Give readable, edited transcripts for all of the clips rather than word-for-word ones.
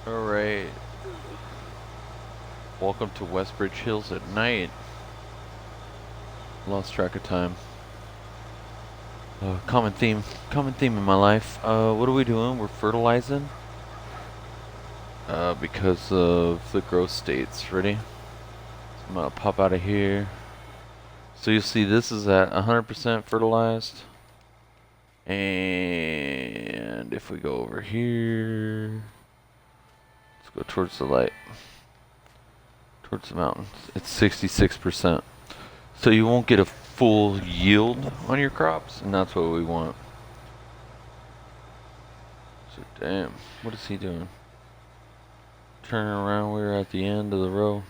Alright, welcome to Westbridge Hills at night. Lost track of time. Common theme in my life. What are we doing? We're fertilizing. Because of the growth states. Ready? So I'm gonna pop out of here. So you'll see this is at 100% fertilized. And if we go over here, let's go towards the light. Towards the mountains. It's 66%. So you won't get a full yield on your crops, and that's what we want. So damn, what is he doing? Turning around, we're at the end of the row.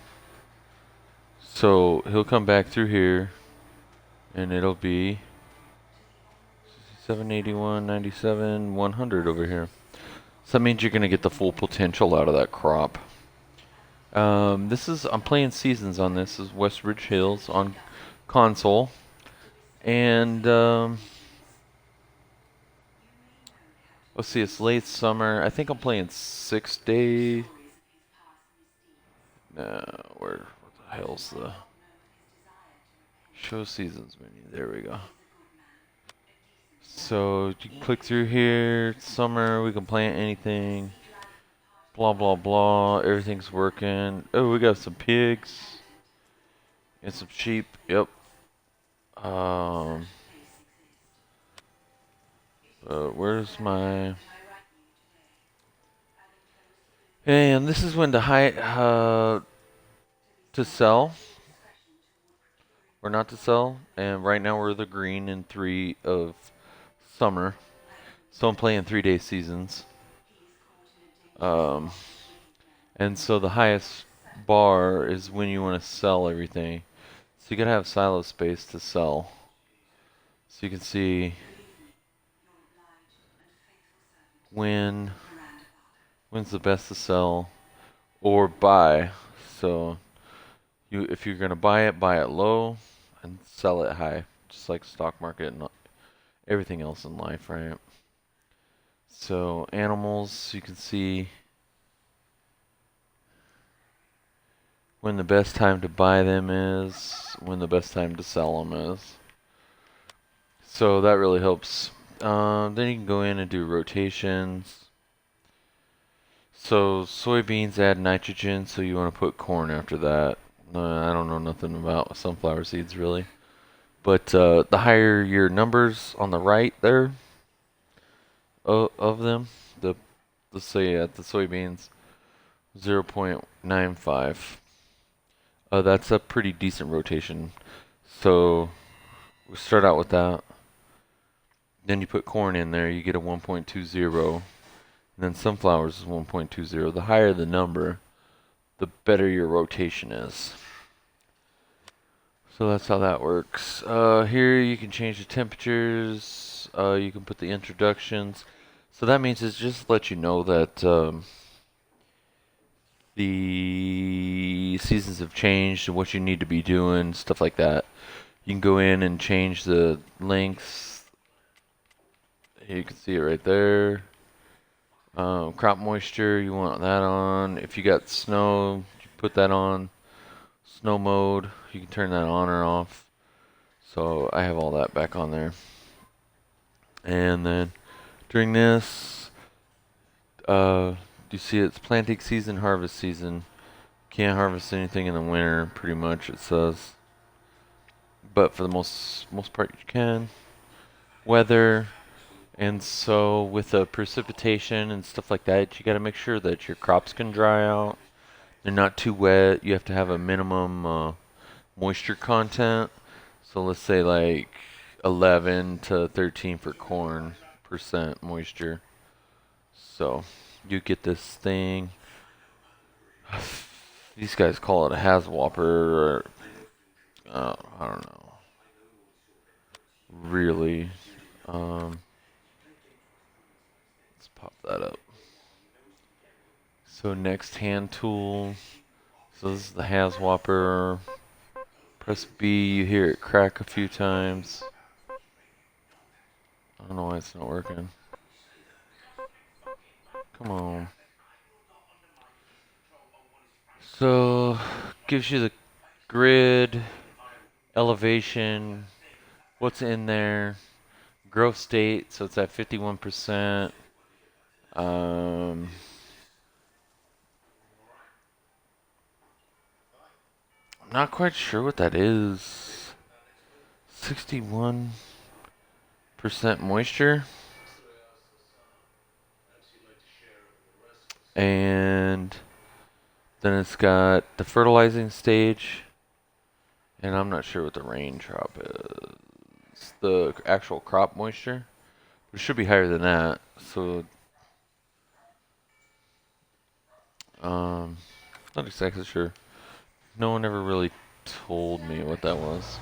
So he'll come back through here, and it'll be 781, 97, 100 over here. So that means you're gonna get the full potential out of that crop. I'm playing seasons on this. This is Westbridge Hills on console, and let's see, it's late summer. I think I'm playing 6 day. No, where the hell's the show seasons menu? There we go. So you click through here. It's summer. We can plant anything. Blah blah blah. Everything's working. Oh, we got some pigs and some sheep. Yep. Where's my? And this is when to sell or not to sell. And right now we're the green in 3 of summer. So I'm playing 3 day seasons. And so the highest bar is when you want to sell everything. So you gotta have silo space to sell. So you can see when's the best to sell or buy. So if you're gonna buy it low and sell it high, just like stock market and everything else in life, right? So animals, you can see when the best time to buy them is, when the best time to sell them is. So that really helps. Then you can go in and do rotations. So soybeans add nitrogen, so you want to put corn after that. I don't know nothing about sunflower seeds really. But the higher your numbers on the right there of them, let's say at the soybeans, 0.95. That's a pretty decent rotation. So we start out with that. Then you put corn in there, you get a 1.20. And then sunflowers is 1.20. The higher the number, the better your rotation is. So that's how that works. Here you can change the temperatures. You can put the introductions. So that means it's just to let you know that the seasons have changed and what you need to be doing, stuff like that. You can go in and change the lengths. You can see it right there. Crop moisture, you want that on. If you got snow, you put that on. Snow mode, you can turn that on or off. So I have all that back on there. And then during this, you see it's planting season, harvest season. Can't harvest anything in the winter, pretty much it says. But for the most part you can. Weather, and so with the precipitation and stuff like that, you got to make sure that your crops can dry out. They're not too wet. You have to have a minimum moisture content. So let's say like 11 to 13 for corn percent moisture. So you get this thing. These guys call it a Haswapper or I don't know. Really. Let's pop that up. So next hand tool. So this is the Haswapper. Press B, you hear it crack a few times. I don't know why it's not working. Come on. So gives you the grid, elevation, what's in there, growth state, so it's at 51%. Um, I'm not quite sure what that is. 61% moisture. And then it's got the fertilizing stage. And I'm not sure what the raindrop is. The actual crop moisture. But it should be higher than that. So, not exactly sure. No one ever really told me what that was.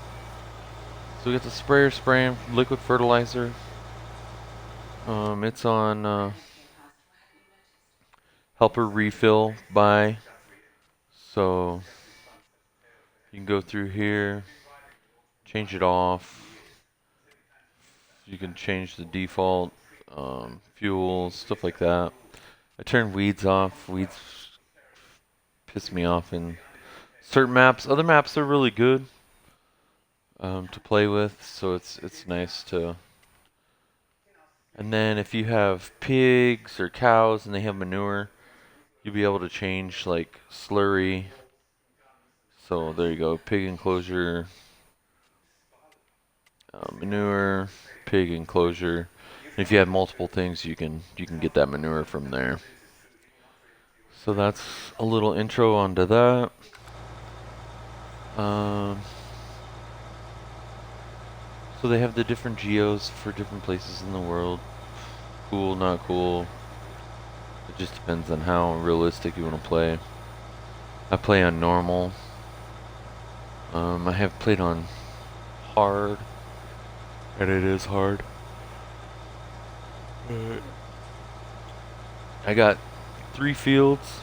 So we got the sprayer spraying liquid fertilizer. It's on helper refill by. So you can go through here, change it off. You can change the default fuel, stuff like that. I turn weeds off. Weeds piss me off in certain maps. Other maps are really good to play with, so it's nice to. And then if you have pigs or cows and they have manure, you'll be able to change like slurry. So there you go, pig enclosure, manure, pig enclosure. And if you have multiple things, you can get that manure from there. So that's a little intro onto that. So they have the different geos for different places in the world. Cool, not cool. It just depends on how realistic you want to play. I play on normal. I have played on hard, and it is hard. I got 3 fields,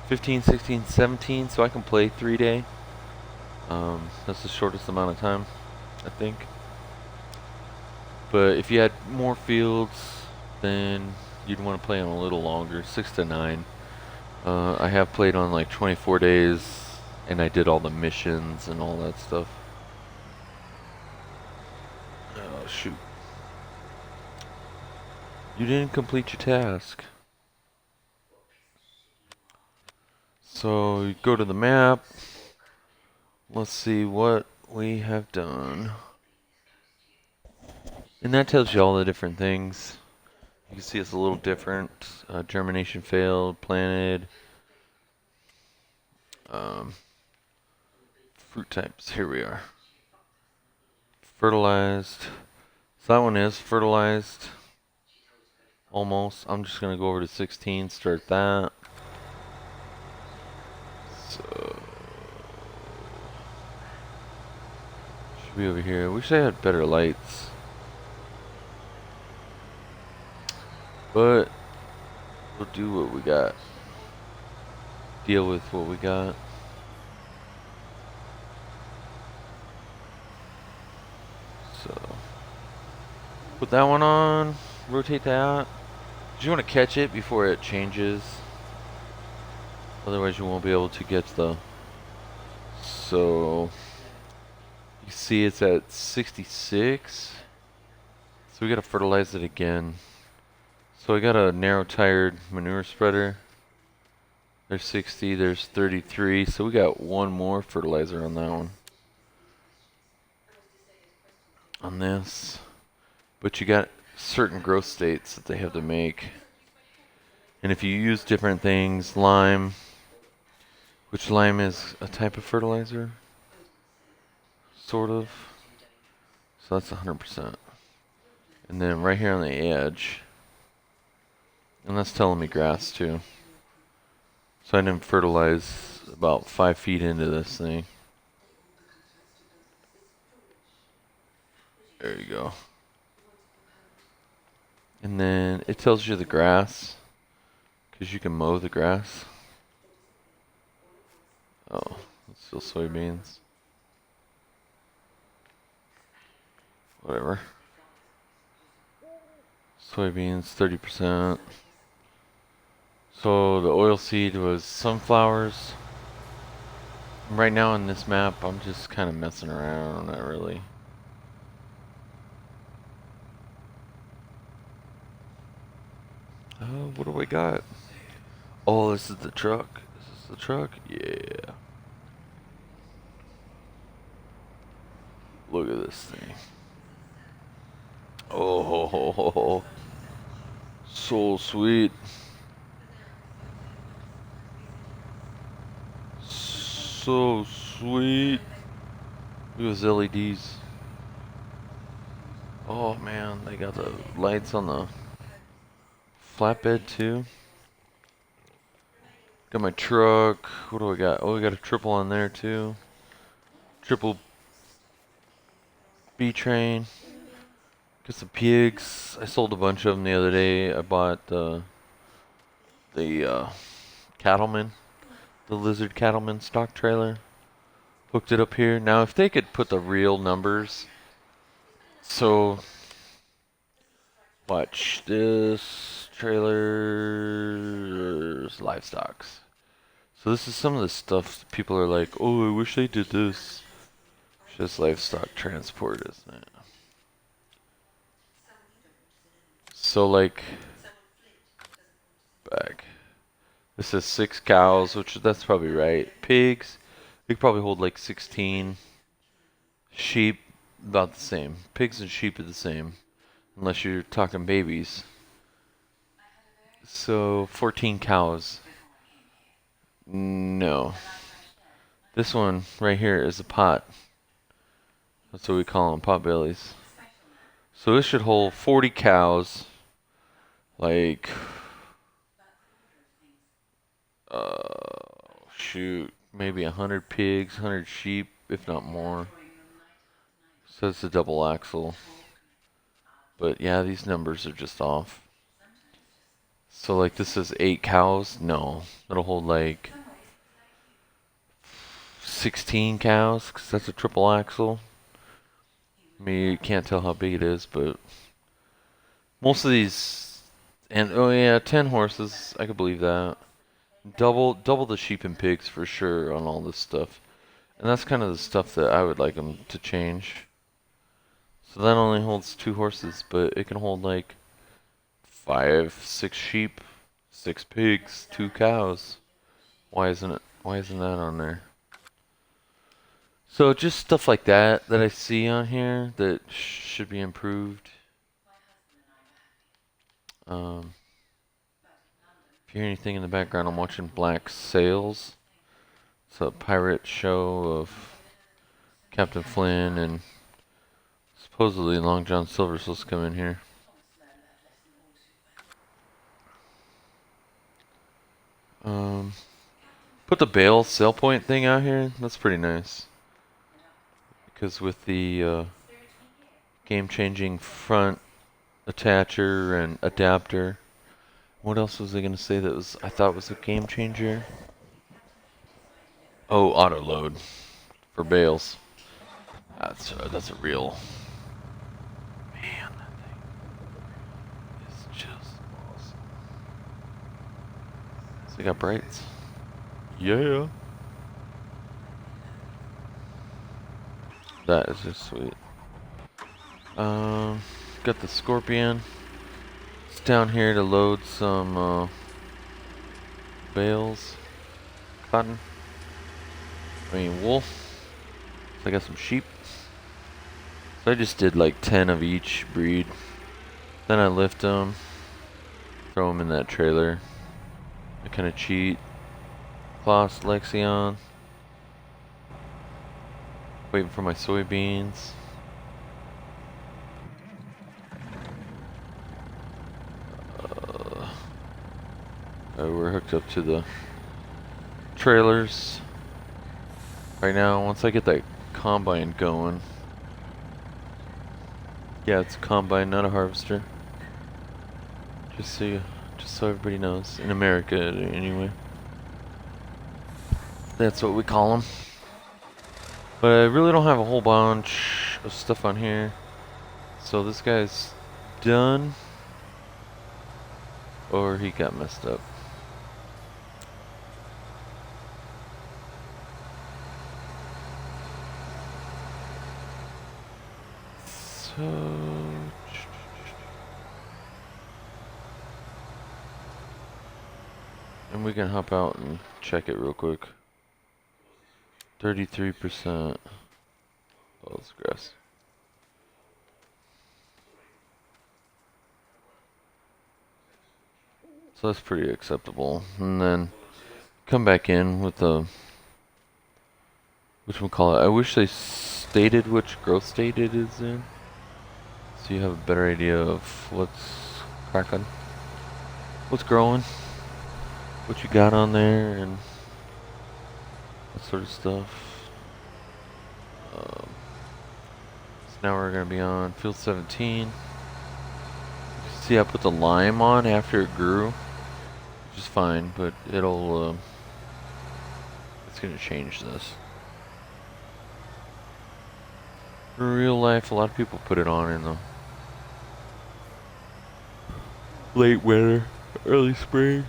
15, 16, 17, so I can play 3-day. That's the shortest amount of time, I think. But if you had more fields, then you'd want to play on a little longer, 6 to 9. I have played on like 24 days, and I did all the missions and all that stuff. Oh, shoot. You didn't complete your task. So you go to the map. Let's see what we have done. And that tells you all the different things. You can see it's a little different. Germination failed, planted. Fruit types, here we are. Fertilized. So that one is fertilized. Almost. I'm just going to go over to 16, start that. So, should be over here. I wish I had better lights. But we'll do what we got. Deal with what we got. So, put that one on. Rotate that. You want to catch it before it changes. Otherwise you won't be able to get the. So you see it's at 66. So we gotta fertilize it again. So I got a narrow tired manure spreader. There's 60, there's 33. So we got one more fertilizer on that one. On this. But you got certain growth states that they have to make. And if you use different things, lime, which lime is a type of fertilizer, sort of. So that's 100%. And then right here on the edge, and that's telling me grass too. So I didn't fertilize about 5 feet into this thing. There you go. And then it tells you the grass, because you can mow the grass. Oh, it's still soybeans. Whatever. Soybeans, 30%. So the oil seed was sunflowers. Right now in this map, I'm just kind of messing around, not really. What do we got? Oh, this is the truck. This is the truck? Yeah. Look at this thing. Oh, ho, ho, ho, ho. So sweet. So sweet. Look at those LEDs. Oh man, they got the lights on the flatbed too. Got my truck. What do we got? Oh, we got a triple on there too. Triple B train. Got some pigs. I sold a bunch of them the other day. I bought the cattleman, the lizard cattleman stock trailer. Hooked it up here. Now, if they could put the real numbers, so watch this trailer's livestocks. So this is some of the stuff people are like, oh, I wish they did this. It's just livestock transport, isn't it? So like, back. This is 6 cows, which that's probably right. Pigs, they could probably hold like 16. Sheep, about the same. Pigs and sheep are the same, unless you're talking babies. So 14 cows. No. This one right here is a pot. That's what we call them, pot bellies. So this should hold 40 cows, like, shoot, maybe 100 pigs, 100 sheep, if not more. So it's a double axle. But yeah, these numbers are just off. So like this is 8 cows. No, it'll hold like 16 cows, because that's a triple axle. I mean, you can't tell how big it is, but most of these, and oh yeah, 10 horses, I could believe that. Double the sheep and pigs for sure on all this stuff. And that's kind of the stuff that I would like them to change. So that only holds 2 horses, but it can hold like 5, 6 sheep, 6 pigs, 2 cows. Why isn't that on there? So just stuff like that I see on here that should be improved. If you hear anything in the background, I'm watching Black Sails. It's a pirate show of Captain Flynn and supposedly Long John Silver's supposed to come in here. Put the Bale sail point thing out here. That's pretty nice. Because with the game-changing front attacher and adapter. What else was I gonna say that was I thought was a game changer? Oh, auto load for bales. That's a real man. That thing is just awesome. So we got brights. Yeah. That is just sweet. Got the Scorpion. It's down here to load some bales, cotton. I mean wool. So I got some sheep. So I just did like 10 of each breed. Then I lift them, throw them in that trailer. I kind of cheat. Kloss Lexion. Waiting for my soybeans. We're hooked up to the trailers right now. Once I get that combine going. Yeah, it's a combine, not a harvester. Just so everybody knows. In America, anyway. That's what we call them. But I really don't have a whole bunch of stuff on here. So this guy's done. Or he got messed up. So, and we can hop out and check it real quick. 33%. Oh, it's grass. So that's pretty acceptable. And then come back in with the, whatchamacallit. I wish they stated which growth state it is in, so you have a better idea of what's cracking, what's growing, what you got on there, and that sort of stuff. So now we're going to be on field 17. See, I put the lime on after it grew, which is fine, but it'll, it's going to change this. In real life, a lot of people put it on in the late winter, early spring.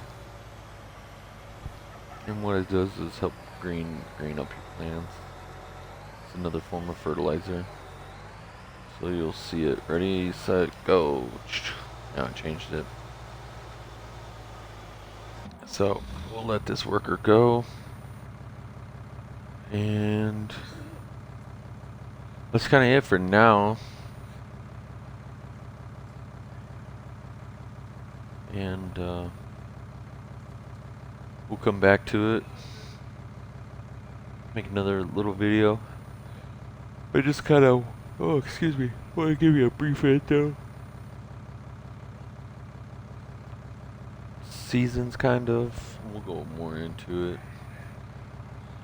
And what it does is help green up your plants. It's another form of fertilizer. So you'll see it. Ready, set, go. Now I changed it. So we'll let this worker go. And that's kind of it for now. And we'll come back to it. Make another little video. I just kind of, oh, excuse me, want to give you a brief intro. Seasons, kind of. We'll go more into it.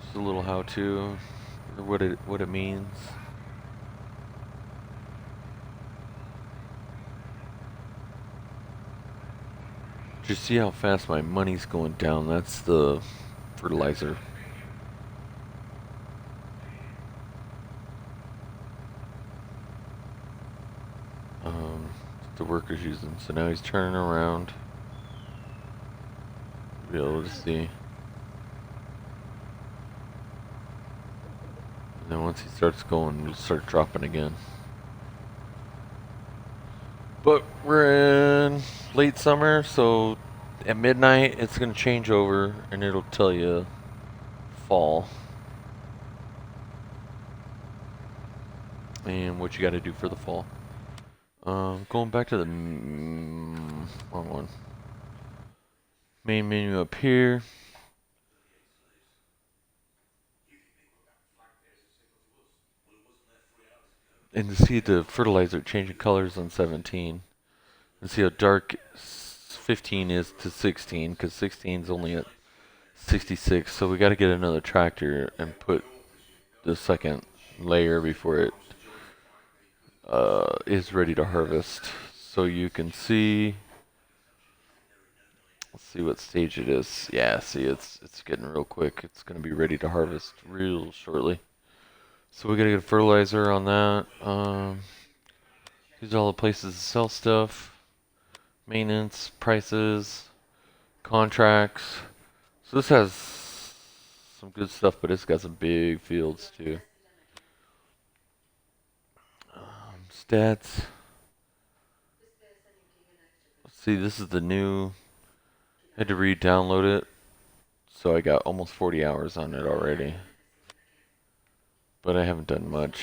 Just a little how-to, or what it means. Just see how fast my money's going down. That's the fertilizer. The worker's using. So now he's turning around. Be able to see. And then once he starts going, it'll start dropping again. But we're in late summer, so at midnight it's gonna change over and it'll tell you fall and what you gotta do for the fall. Going back to the wrong one. Main menu up here. And to see the fertilizer changing colors on 17. And see how dark 15 is to 16, because 16 is only at 66. So we got to get another tractor and put the second layer before it is ready to harvest. So you can see. Let's see what stage it is. Yeah, see, it's getting real quick. It's gonna be ready to harvest real shortly. So we gotta get a fertilizer on that. These are all the places to sell stuff. Maintenance, prices, contracts. So this has some good stuff, but it's got some big fields too. Stats. Let's see, this is the new. I had to re-download it, so I got almost 40 hours on it already. But I haven't done much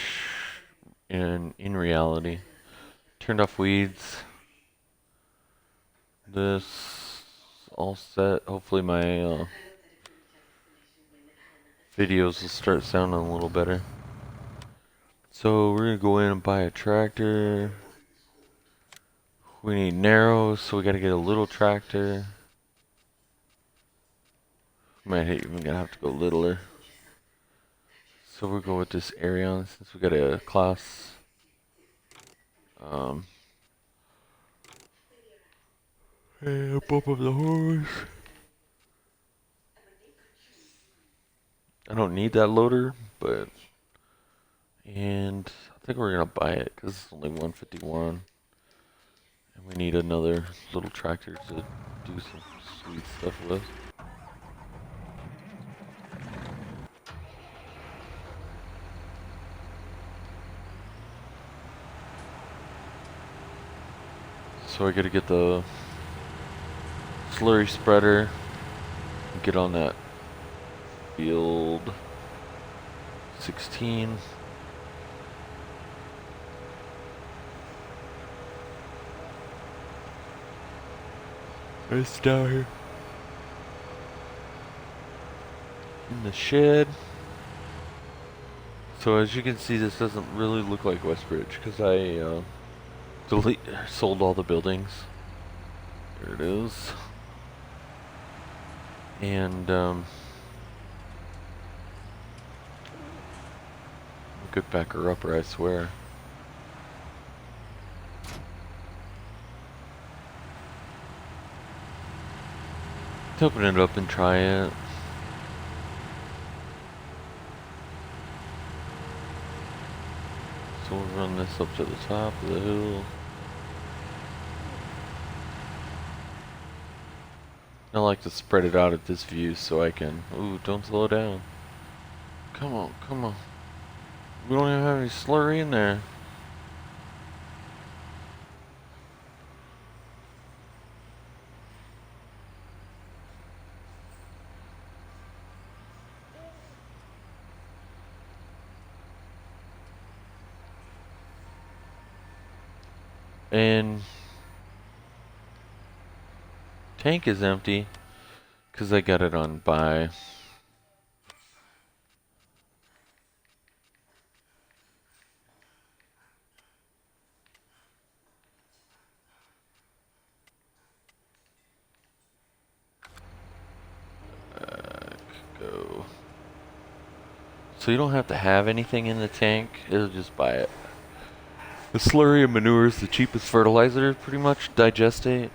in reality. Turned off weeds. This all set. Hopefully my videos will start sounding a little better. So we're gonna go in and buy a tractor. We need narrows, so we gotta get a little tractor. Might even gonna have to go littler. So we'll go with this Arion since we got a class. And bump up the horse. I don't need that loader, but and I think we're gonna buy it because it's only 151, and we need another little tractor to do some sweet stuff with. So I gotta get the slurry spreader and get on that field 16. It's down here in the shed. So as you can see, this doesn't really look like Westbridge because I sold all the buildings. There it is. And good backer upper, I swear. Let's open it up and try it. So we'll run this up to the top of the hill. I like to spread it out at this view so I can... Ooh, don't slow down. Come on, come on. We don't even have any slurry in there. And tank is empty because I got it on buy. Go. So you don't have to have anything in the tank, it'll just buy it. The slurry and manure is the cheapest fertilizer, pretty much, digestate.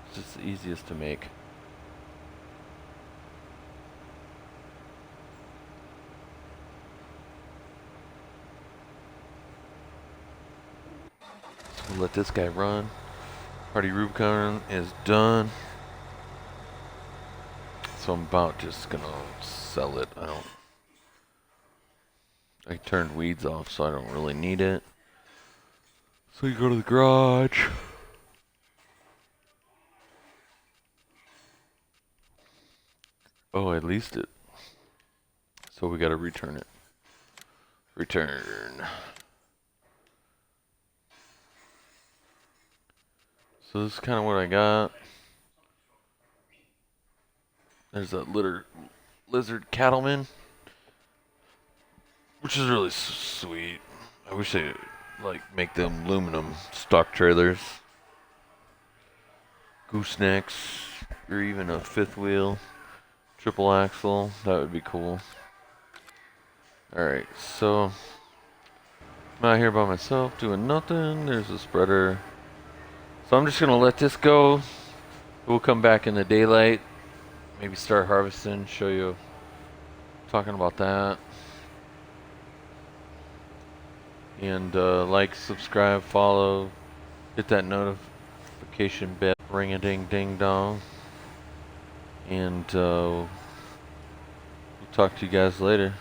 It's just the easiest to make. So we'll let this guy run. Party Rubicon is done. So I'm about just gonna sell it. I turned weeds off, so I don't really need it. So you go to the garage. Oh, I leased it. So we gotta return it. Return. So this is kind of what I got. There's that lizard cattleman, which is really sweet. I wish they like make them aluminum stock trailers, goosenecks, or even a fifth wheel, triple axle. That would be cool. All right, so I'm out here by myself doing nothing. There's a spreader. So I'm just gonna let this go. We'll come back in the daylight. Maybe start harvesting, show you, talking about that. And like, subscribe, follow, hit that notification bell, ring a ding ding dong. And we'll talk to you guys later.